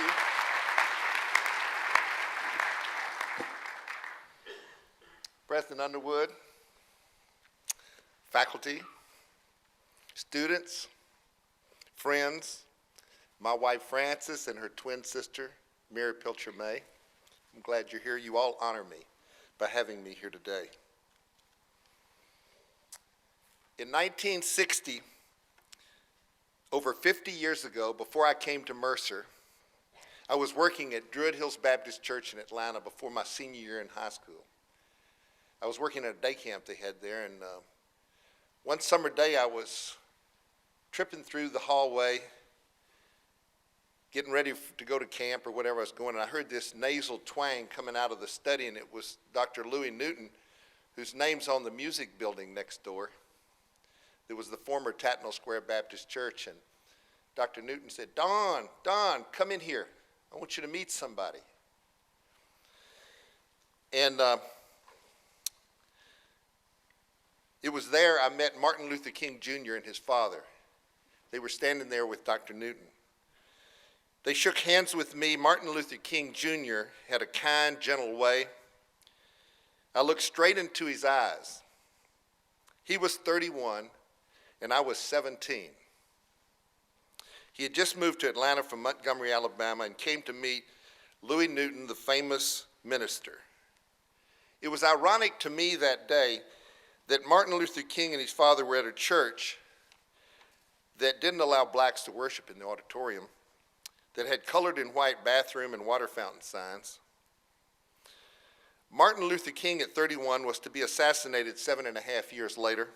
you. President Underwood, faculty, students, friends, my wife Frances and her twin sister, Mary Pilcher May. I'm glad you're here. You all honor me by having me here today. In 1960, over 50 years ago, before I came to Mercer, I was working at Druid Hills Baptist Church in Atlanta before my senior year in high school. I was working at a day camp they had there, and one summer day I was tripping through the hallway, getting ready to go to camp or whatever I was going, and I heard this nasal twang coming out of the study, and it was Dr. Louis Newton, whose name's on the music building next door. It was the former Tatnall Square Baptist Church, and Dr. Newton said, Don, come in here. I want you to meet somebody. And it was there I met Martin Luther King Jr. and his father. They were standing there with Dr. Newton. They shook hands with me. Martin Luther King Jr. had a kind, gentle way. I looked straight into his eyes. He was 31, and I was 17. He had just moved to Atlanta from Montgomery, Alabama, and came to meet Louis Newton, the famous minister. It was ironic to me that day that Martin Luther King and his father were at a church that didn't allow blacks to worship in the auditorium, that had colored and white bathroom and water fountain signs. Martin Luther King at 31 was to be assassinated 7.5 years later.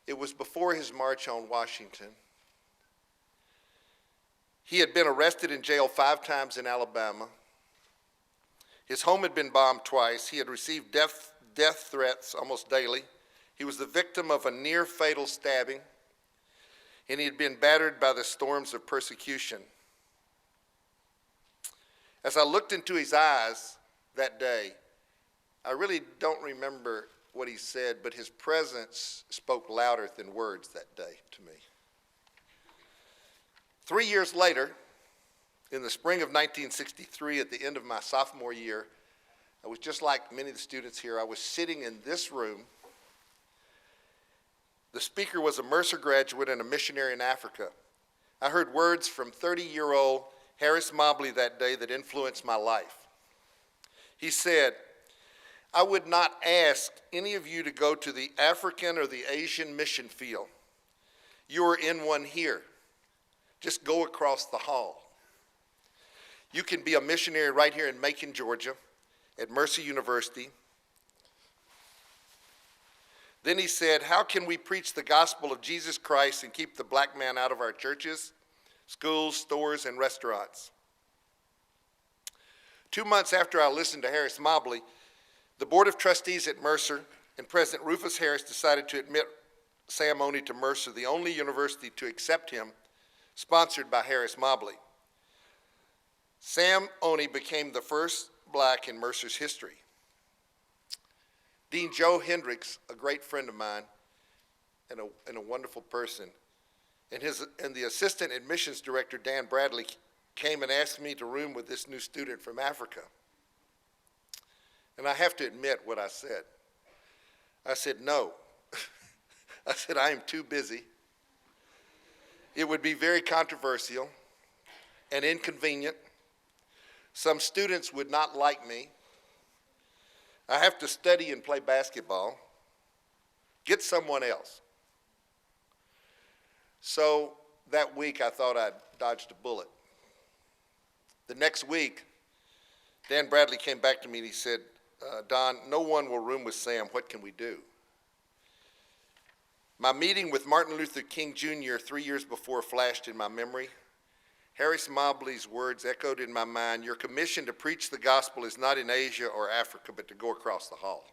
It was before his march on Washington. He had been arrested and jailed 5 times in Alabama. His home had been bombed twice. He had received death threats almost daily. He was the victim of a near-fatal stabbing, and he had been battered by the storms of persecution. As I looked into his eyes that day, I really don't remember what he said, but his presence spoke louder than words that day to me. 3 years later, in the spring of 1963, at the end of my sophomore year, I was just like many of the students here. I was sitting in this room. The speaker was a Mercer graduate and a missionary in Africa. I heard words from 30-year-old Harris Mobley that day that influenced my life. He said, I would not ask any of you to go to the African or the Asian mission field. You are in one here. Just go across the hall. You can be a missionary right here in Macon, Georgia, at Mercer University. Then he said, how can we preach the gospel of Jesus Christ and keep the black man out of our churches, schools, stores, and restaurants? 2 months after I listened to Harris Mobley, the Board of Trustees at Mercer and President Rufus Harris decided to admit Sam Oney to Mercer, the only university to accept him, sponsored by Harris Mobley. Sam Oney became the first black in Mercer's history. Dean Joe Hendricks, a great friend of mine and a wonderful person, and the assistant admissions director, Dan Bradley, came and asked me to room with this new student from Africa. And I have to admit what I said. I said, no. I said, I am too busy. It would be very controversial and inconvenient. Some students would not like me. I have to study and play basketball. Get someone else. So that week I thought I'd dodged a bullet. The next week, Dan Bradley came back to me and he said, Don, no one will room with Sam. What can we do? My meeting with Martin Luther King Jr. 3 years before flashed in my memory. Harris Mobley's words echoed in my mind, your commission to preach the gospel is not in Asia or Africa, but to go across the hall.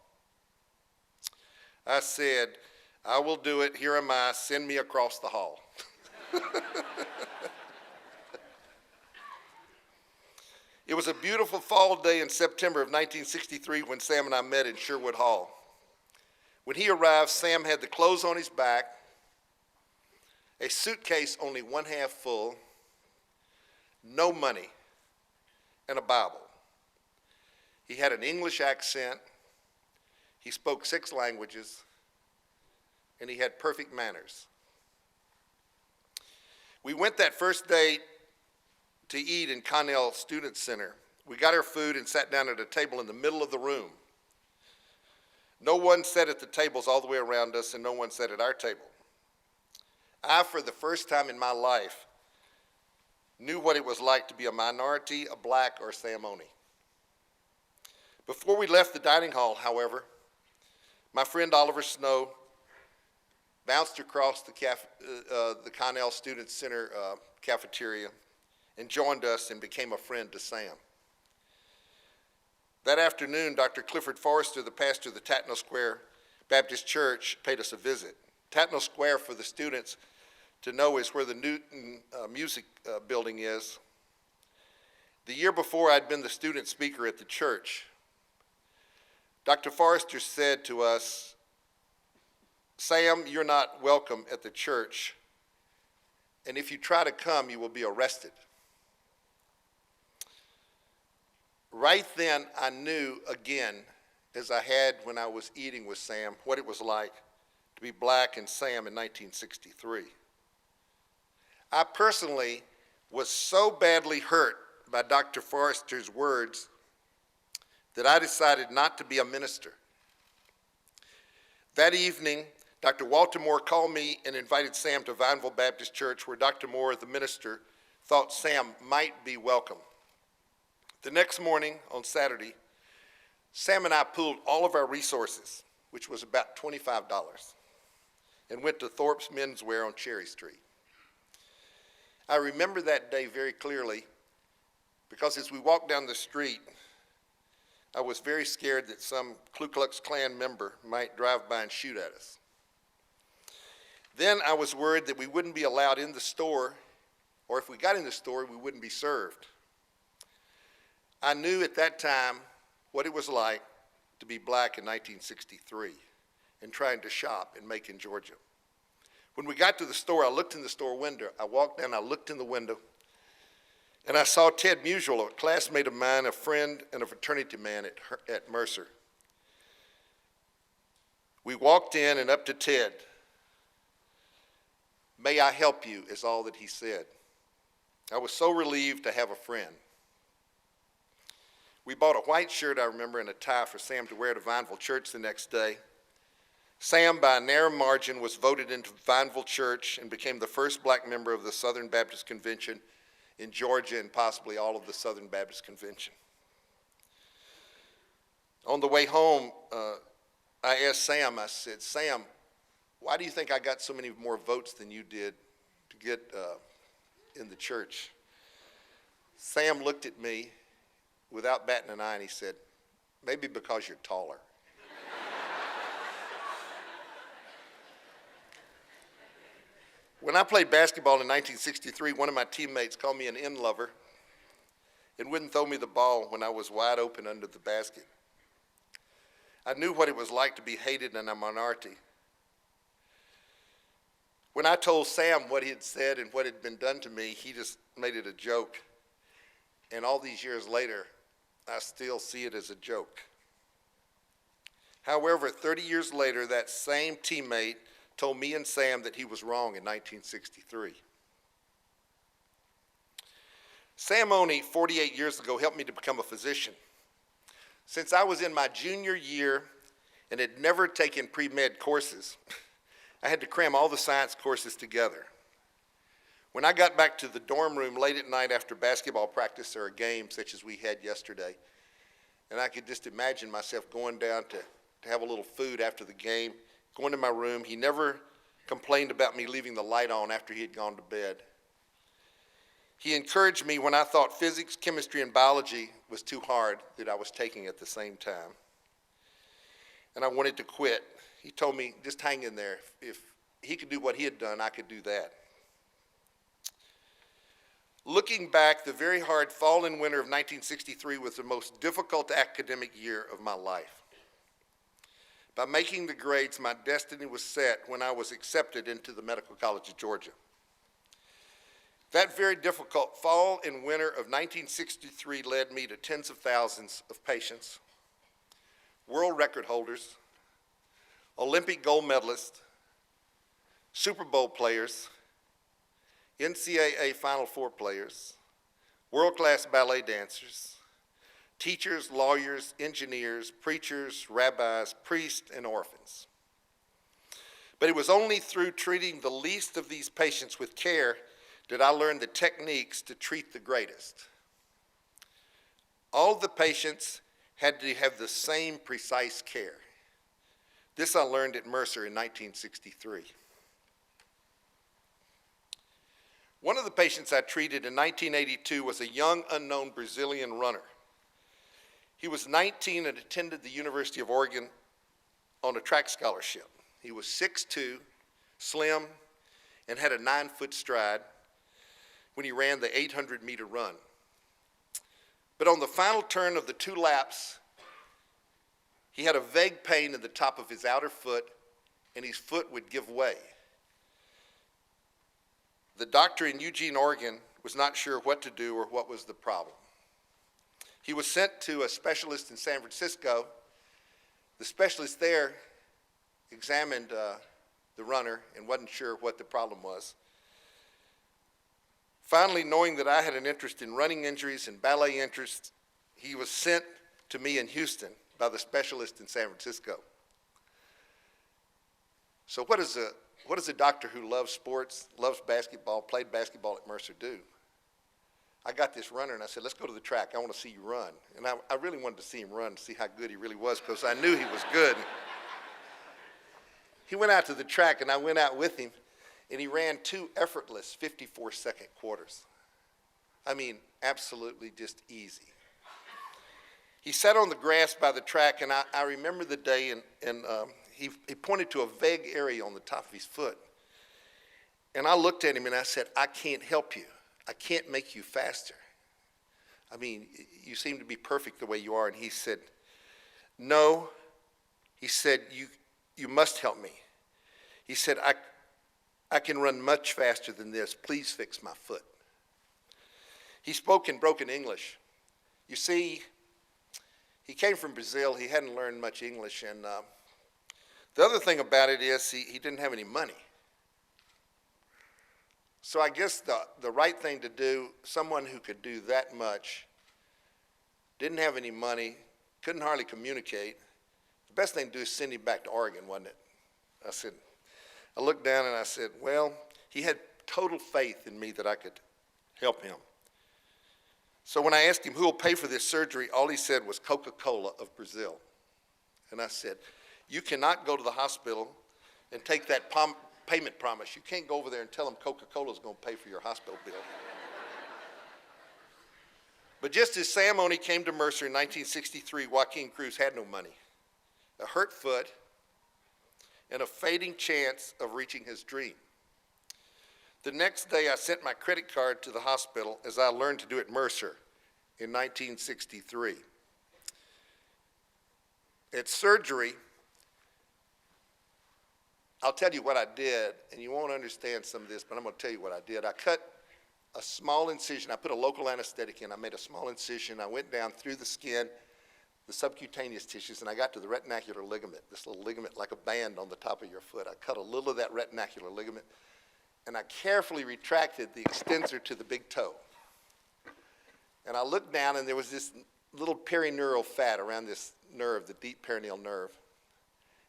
I said, I will do it. Here am I. Send me across the hall. It was a beautiful fall day in September of 1963 when Sam and I met in Sherwood Hall. When he arrived, Sam had the clothes on his back, a suitcase only one half full, no money, and a Bible. He had an English accent, he spoke 6 languages, and he had perfect manners. We went that first day to eat in Connell Student Center. We got our food and sat down at a table in the middle of the room. No one sat at the tables all the way around us, and no one sat at our table. I, for the first time in my life, knew what it was like to be a minority, a black, or a Samoni. Before we left the dining hall, however, my friend Oliver Snow bounced across the Connell Student Center cafeteria and joined us and became a friend to Sam. That afternoon, Dr. Clifford Forrester, the pastor of the Tatnall Square Baptist Church, paid us a visit. Tatnall Square, for the students to know, is where the Newton Music Building is. The year before, I'd been the student speaker at the church. Dr. Forrester said to us, "Sam, you're not welcome at the church, and if you try to come, you will be arrested." Right then, I knew again, as I had when I was eating with Sam, what it was like to be black and Sam in 1963. I personally was so badly hurt by Dr. Forrester's words that I decided not to be a minister. That evening, Dr. Walter Moore called me and invited Sam to Vineville Baptist Church, where Dr. Moore, the minister, thought Sam might be welcome. The next morning, on Saturday, Sam and I pooled all of our resources, which was about $25, and went to Thorpe's Menswear on Cherry Street. I remember that day very clearly because as we walked down the street, I was very scared that some Ku Klux Klan member might drive by and shoot at us. Then I was worried that we wouldn't be allowed in the store, or if we got in the store, we wouldn't be served. I knew at that time what it was like to be black in 1963 and trying to shop in Macon, Georgia. When we got to the store, I looked in the store window. I walked down, I looked in the window, and I saw Ted Musial, a classmate of mine, a friend, and a fraternity man at Mercer. We walked in and up to Ted. "May I help you," is all that he said. I was so relieved to have a friend. We bought a white shirt, I remember, and a tie for Sam to wear to Vineville Church the next day. Sam, by a narrow margin, was voted into Vineville Church and became the first black member of the Southern Baptist Convention in Georgia and possibly all of the Southern Baptist Convention. On the way home, I asked Sam, I said, "Sam, why do you think I got so many more votes than you did to get in the church?" Sam looked at me without batting an eye and he said, "Maybe because you're taller." When I played basketball in 1963, one of my teammates called me an in-lover and wouldn't throw me the ball when I was wide open under the basket. I knew what it was like to be hated in a minority. When I told Sam what he had said and what had been done to me, he just made it a joke. And all these years later, I still see it as a joke. However, 30 years later, that same teammate told me and Sam that he was wrong in 1963. Sam Oney, 48 years ago, helped me to become a physician. Since I was in my junior year and had never taken pre-med courses, I had to cram all the science courses together. When I got back to the dorm room late at night after basketball practice or a game such as we had yesterday, and I could just imagine myself going down to have a little food after the game, going to my room. He never complained about me leaving the light on after he had gone to bed. He encouraged me when I thought physics, chemistry, and biology was too hard that I was taking at the same time. And I wanted to quit. He told me, just hang in there. If he could do what he had done, I could do that. Looking back, the very hard fall and winter of 1963 was the most difficult academic year of my life. By making the grades, my destiny was set when I was accepted into the Medical College of Georgia. That very difficult fall and winter of 1963 led me to tens of thousands of patients, world record holders, Olympic gold medalists, Super Bowl players, NCAA Final Four players, world-class ballet dancers, teachers, lawyers, engineers, preachers, rabbis, priests, and orphans. But it was only through treating the least of these patients with care did I learn the techniques to treat the greatest. All the patients had to have the same precise care. This I learned at Mercer in 1963. One of the patients I treated in 1982 was a young, unknown Brazilian runner. He was 19 and attended the University of Oregon on a track scholarship. He was 6'2", slim, and had a 9-foot stride when he ran the 800-meter run. But on the final turn of the 2 laps, he had a vague pain in the top of his outer foot, and his foot would give way. The doctor in Eugene, Oregon, was not sure what to do or what was the problem. He was sent to a specialist in San Francisco. The specialist there examined the runner and wasn't sure what the problem was. Finally, knowing that I had an interest in running injuries and ballet interests, he was sent to me in Houston by the specialist in San Francisco. So what does a doctor who loves sports, loves basketball, played basketball at Mercer do? I got this runner and I said, let's go to the track. I want to see you run. And I really wanted to see him run, to see how good he really was, because I knew he was good. He went out to the track and I went out with him, and he ran 2 effortless 54-second quarters. I mean, absolutely just easy. He sat on the grass by the track, and I remember the day, and he pointed to a vague area on the top of his foot. And I looked at him and I said, I can't help you. I can't make you faster. I mean, you seem to be perfect the way you are. And he said, no. He said, you must help me. He said, I can run much faster than this. Please fix my foot. He spoke in broken English. You see, he came from Brazil. He hadn't learned much English. And the other thing about it is he didn't have any money. So I guess the right thing to do, someone who could do that much, didn't have any money, couldn't hardly communicate, the best thing to do is send him back to Oregon, wasn't it? I looked down and I said, well, he had total faith in me that I could help him. So when I asked him who will pay for this surgery, all he said was Coca-Cola of Brazil. And I said, you cannot go to the hospital and take that payment promise. You can't go over there and tell them Coca-Cola is going to pay for your hospital bill. But just as Sam Oney came to Mercer in 1963, Joaquin Cruz had no money, a hurt foot, and a fading chance of reaching his dream. The next day, I sent my credit card to the hospital, as I learned to do at Mercer in 1963. At surgery, I'll tell you what I did, and you won't understand some of this, but I'm going to tell you what I did. I cut a small incision. I put a local anesthetic in. I made a small incision. I went down through the skin, the subcutaneous tissues, and I got to the retinacular ligament, this little ligament like a band on the top of your foot. I cut a little of that retinacular ligament, and I carefully retracted the extensor to the big toe. And I looked down, and there was this little perineural fat around this nerve, the deep perineal nerve.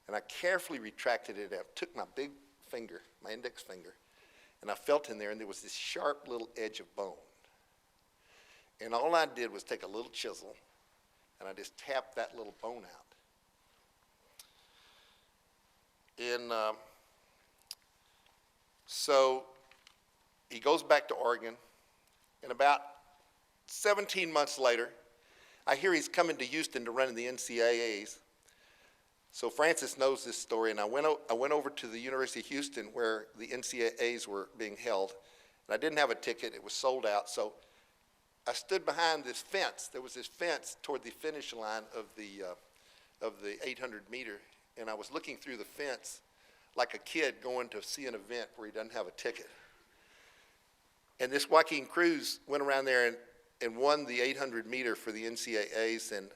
And I carefully retracted it out, took my big finger, my index finger, and I felt in there, and there was this sharp little edge of bone. And all I did was take a little chisel, and I just tapped that little bone out. And so he goes back to Oregon, and about 17 months later, I hear he's coming to Houston to run in the NCAAs. So Francis knows this story, and I went over to the University of Houston where the NCAAs were being held, and I didn't have a ticket. It was sold out, so I stood behind this fence. There was this fence toward the finish line of the 800 meter, and I was looking through the fence like a kid going to see an event where he doesn't have a ticket. And this Joaquin Cruz went around there and won the 800 meter for the NCAAs. And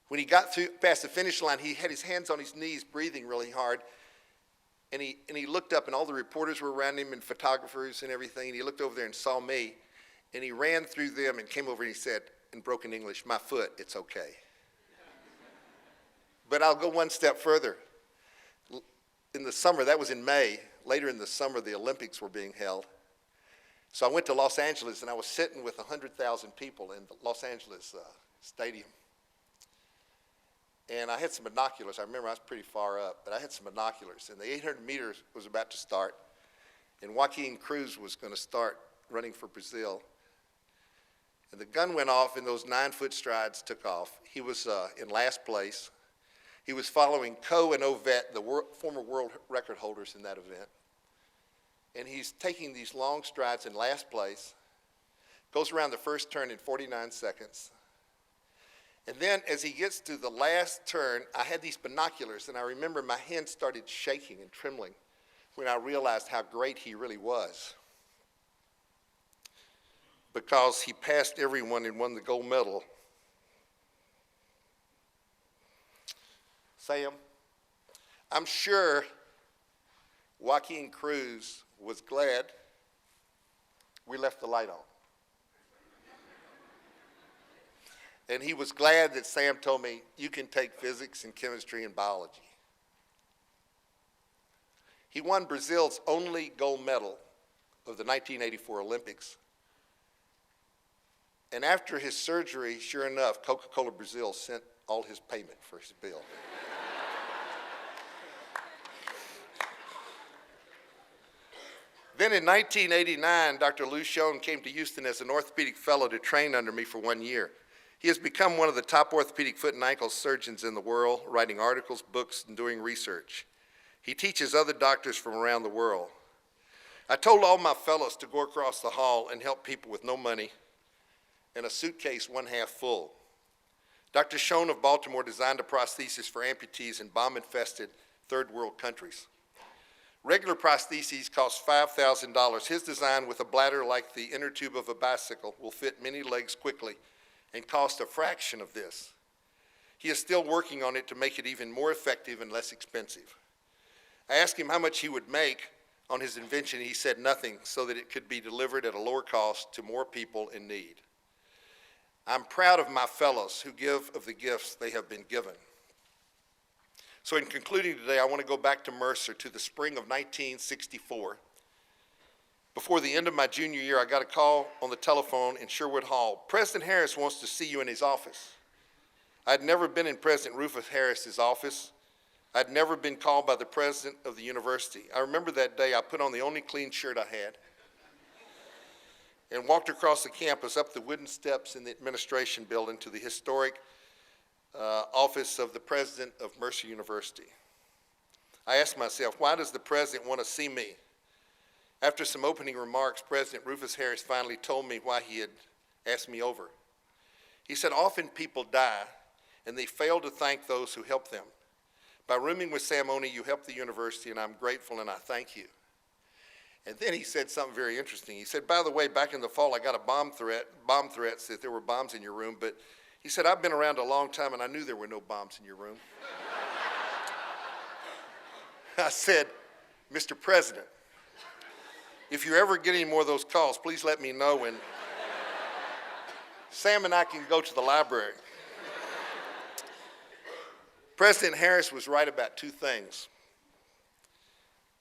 when he got through past the finish line, he had his hands on his knees, breathing really hard. And he looked up, and all the reporters were around him and photographers and everything. And he looked over there and saw me, and he ran through them and came over and he said in broken English, "My foot, it's okay." But I'll go one step further. In the summer, that was in May, later in the summer, the Olympics were being held. So I went to Los Angeles, and I was sitting with 100,000 people in the Los Angeles stadium. And I had some binoculars. I remember I was pretty far up, but I had some binoculars. And the 800 meters was about to start. And Joaquin Cruz was going to start running for Brazil. And the gun went off, and those 9-foot strides took off. He was in last place. He was following Coe and Ovett, the former world record holders in that event. And he's taking these long strides in last place, goes around the first turn in 49 seconds. And then as he gets to the last turn, I had these binoculars, and I remember my hands started shaking and trembling when I realized how great he really was. Because he passed everyone and won the gold medal. Sam, I'm sure Joaquin Cruz was glad we left the light on. And he was glad that Sam told me, you can take physics and chemistry and biology. He won Brazil's only gold medal of the 1984 Olympics. And after his surgery, sure enough, Coca-Cola Brazil sent all his payment for his bill. Then in 1989, Dr. Lou Schoen came to Houston as an orthopedic fellow to train under me for 1 year. He has become one of the top orthopedic foot and ankle surgeons in the world, writing articles, books, and doing research. He teaches other doctors from around the world. I told all my fellows to go across the hall and help people with no money and a suitcase 1/2 full. Dr. Schoen of Baltimore designed a prosthesis for amputees in bomb-infested third world countries. Regular prostheses cost $5,000. His design with a bladder like the inner tube of a bicycle will fit many legs quickly and cost a fraction of this. He is still working on it to make it even more effective and less expensive. I asked him how much he would make on his invention. He said nothing, so that it could be delivered at a lower cost to more people in need. I'm proud of my fellows who give of the gifts they have been given. So in concluding today, I want to go back to Mercer, to the spring of 1964. Before the end of my junior year, I got a call on the telephone in Sherwood Hall. President Harris wants to see you in his office. I'd never been in President Rufus Harris's office. I'd never been called by the president of the university. I remember that day I put on the only clean shirt I had and walked across the campus up the wooden steps in the administration building to the historic office of the president of Mercer University. I asked myself, why does the president want to see me? After some opening remarks, President Rufus Harris finally told me why he had asked me over. He said, often people die and they fail to thank those who helped them. By rooming with Sam Oney, you helped the university, and I'm grateful and I thank you. And then he said something very interesting. He said, by the way, back in the fall, I got a bomb threats that there were bombs in your room, but he said, I've been around a long time and I knew there were no bombs in your room. I said, Mr. President, if you ever get any more of those calls, please let me know, and Sam and I can go to the library. President Harris was right about two things.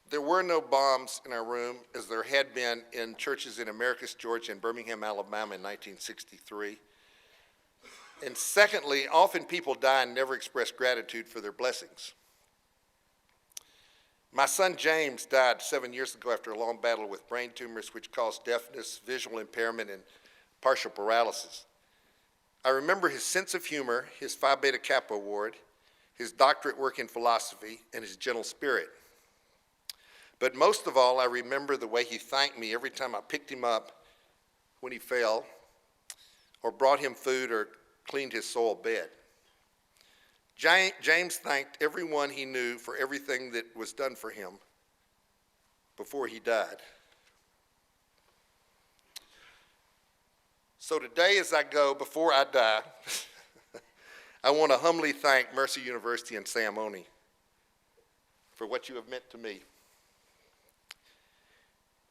There were no bombs in our room, as there had been in churches in Americus, Georgia, and Birmingham, Alabama in 1963. And secondly, often people die and never express gratitude for their blessings. My son James died 7 years ago after a long battle with brain tumors which caused deafness, visual impairment, and partial paralysis. I remember his sense of humor, his Phi Beta Kappa award, his doctorate work in philosophy, and his gentle spirit. But most of all, I remember the way he thanked me every time I picked him up when he fell, or brought him food, or cleaned his soiled bed. James thanked everyone he knew for everything that was done for him before he died. So today as I go, before I die, I want to humbly thank Mercer University and Sam Oney for what you have meant to me.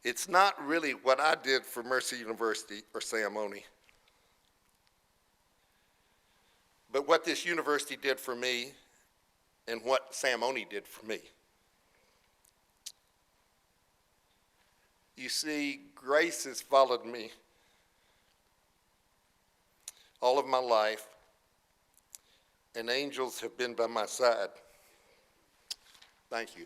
It's not really what I did for Mercer University or Sam Oney, but what this university did for me and what Sam Oney did for me. You see, grace has followed me all of my life, and angels have been by my side. Thank you.